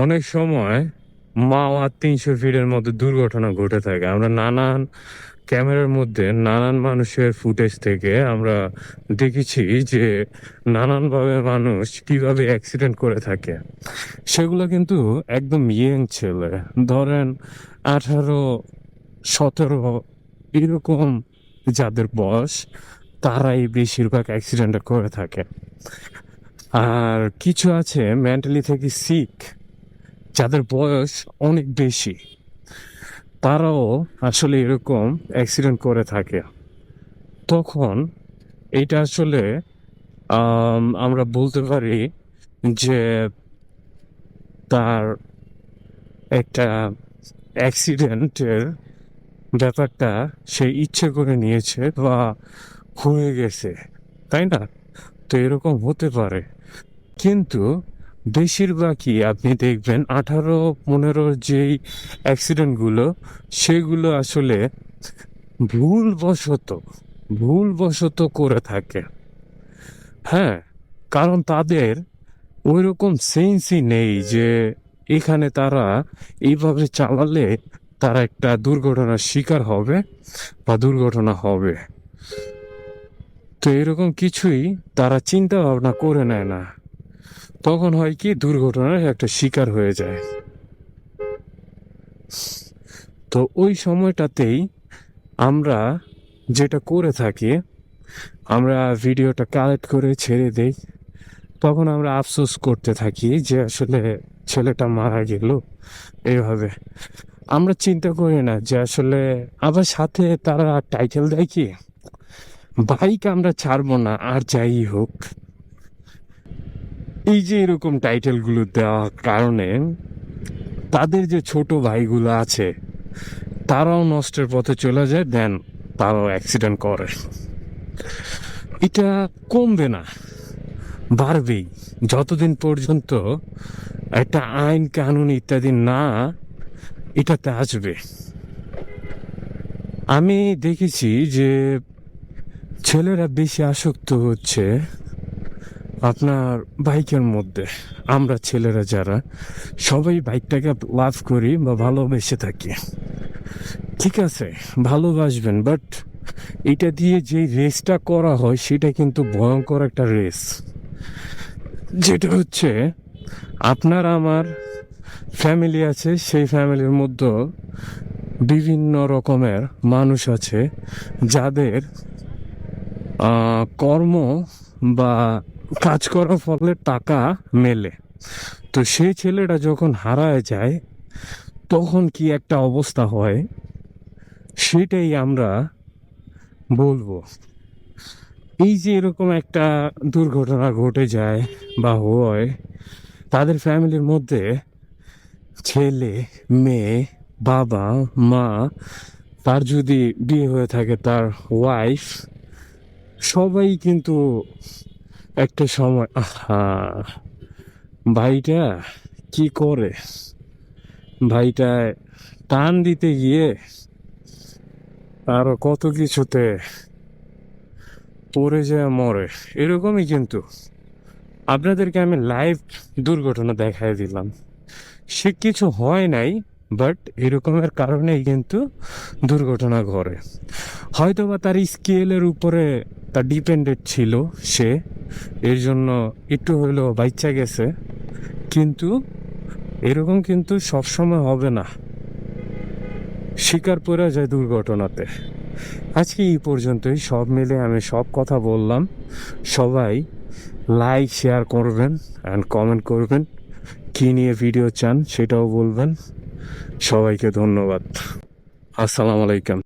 অনেক সময় মাওয়া ৩০০ ফিটের মধ্যে দুর্ঘটনা ঘটে থাকে। আমরা নানান ক্যামেরার মধ্যে নানান মানুষের ফুটেজ থেকে আমরা দেখেছি যে নানানভাবে মানুষ কিভাবে অ্যাক্সিডেন্ট করে থাকে। সেগুলো কিন্তু একদম ইয়ং ছেলে, ধরেন 18-17 এরকম যাদের বয়স, তারাই বেশিরভাগ অ্যাক্সিডেন্ট করে থাকে। আর কিছু আছে মেন্টালি থেকে সিক, যাদের বয়স অনেক বেশি, তারাও আসলে এরকম অ্যাক্সিডেন্ট করে থাকে। তখন এটা আসলে আমরা বলতে পারি যে তার একটা অ্যাক্সিডেন্টের ব্যাপারটা সে ইচ্ছে করে নিয়েছে বা হয়ে গেছে, তাই না? তো এরকম হতে পারে, কিন্তু বেশিরভাগই আপনি দেখবেন 18-15 যেই অ্যাক্সিডেন্টগুলো, সেগুলো আসলে ভুলবশত ভুলবশত করে থাকে। হ্যাঁ, কারণ তাদের ওই রকম সেন্সই নেই যে এখানে তারা এইভাবে চালালে তারা একটা দুর্ঘটনার শিকার হবে বা দুর্ঘটনা হবে। তো এরকম কিছুই তারা চিন্তা ভাবনা করে নেয় না। তখন হয় কি, দুর্ঘটনার একটা শিকার হয়ে যায়। তো ওই সময়টাতেই আমরা যেটা করে থাকি, আমরা ভিডিওটা কালেক্ট করে ছেড়ে দেই। তখন আমরা আফসোস করতে থাকি যে আসলে ছেলেটা মারা গেল এইভাবে। আমরা চিন্তা করি না যে আসলে আবার সাথে তারা টাইটেল দেয় কি, বাইক আমরা ছাড়বো না আর যাই হোক। এই যে এরকম টাইটেলগুলো দেওয়ার কারণে তাদের যে ছোট ভাইগুলো আছে, তারাও নষ্টের পথে চলে যায়, দেন তারাও অ্যাক্সিডেন্ট করে। এটা কমবে না, বাড়বেই, যতদিন পর্যন্ত একটা আইন কানুন ইত্যাদি না এটাতে আসবে। আমি দেখেছি যে ছেলেরা বেশি আসক্ত হচ্ছে আপনার বাইকের মধ্যে। আমরা ছেলেরা যারা সবাই বাইকটাকে লাভ করি বা ভালোবেসে থাকি, ঠিক আছে, ভালোবাসবেন, বাট এটা দিয়ে যে রেসটা করা হয় সেটা কিন্তু ভয়ঙ্কর একটা রেস। যেটা হচ্ছে, আপনার আমার ফ্যামিলি আছে, সেই ফ্যামিলির মধ্যে বিভিন্ন রকমের মানুষ আছে যাদের কর্ম বা কাজ করার ফলে টাকা মেলে। তো সেই ছেলেটা যখন হারায় যায়, তখন কি একটা অবস্থা হয় সেটাই আমরা বলবো। এই যে এরকম একটা দুর্ঘটনা ঘটে যায় বা হয়, তাদের ফ্যামিলির মধ্যে ছেলে, মেয়ে, বাবা, মা, তার যদি বিয়ে হয়ে থাকে তার ওয়াইফ, সবাই কিন্তু একটা সময় ভাইটা কি করে, ভাইটা টান দিতে গিয়ে আরো কত কিছুতে পড়ে যায়, মরে। এরকমই কিন্তু আপনাদেরকে আমি লাইভ দুর্ঘটনা দেখাই দিলাম, সে কিছু হয় নাই, বাট এরকমের কারণেই কিন্তু দুর্ঘটনা ঘটে। হয়তো বা তার স্কেলের উপরে তার ডিপেন্ডেন্ট ছিল সে, এর জন্য একটু হইলেও বাচ্চা গেছে, কিন্তু এরকম কিন্তু সবসময় হবে না, শিকার পড়ে যায় দুর্ঘটনাতে। আজকে এই পর্যন্তই, সব মিলে আমি সব কথা বললাম। সবাই লাইক শেয়ার করবেন অ্যান্ড কমেন্ট করবেন, কী নিয়ে ভিডিও চান সেটাও বলবেন। সবাইকে ধন্যবাদ। আসসালামু আলাইকুম।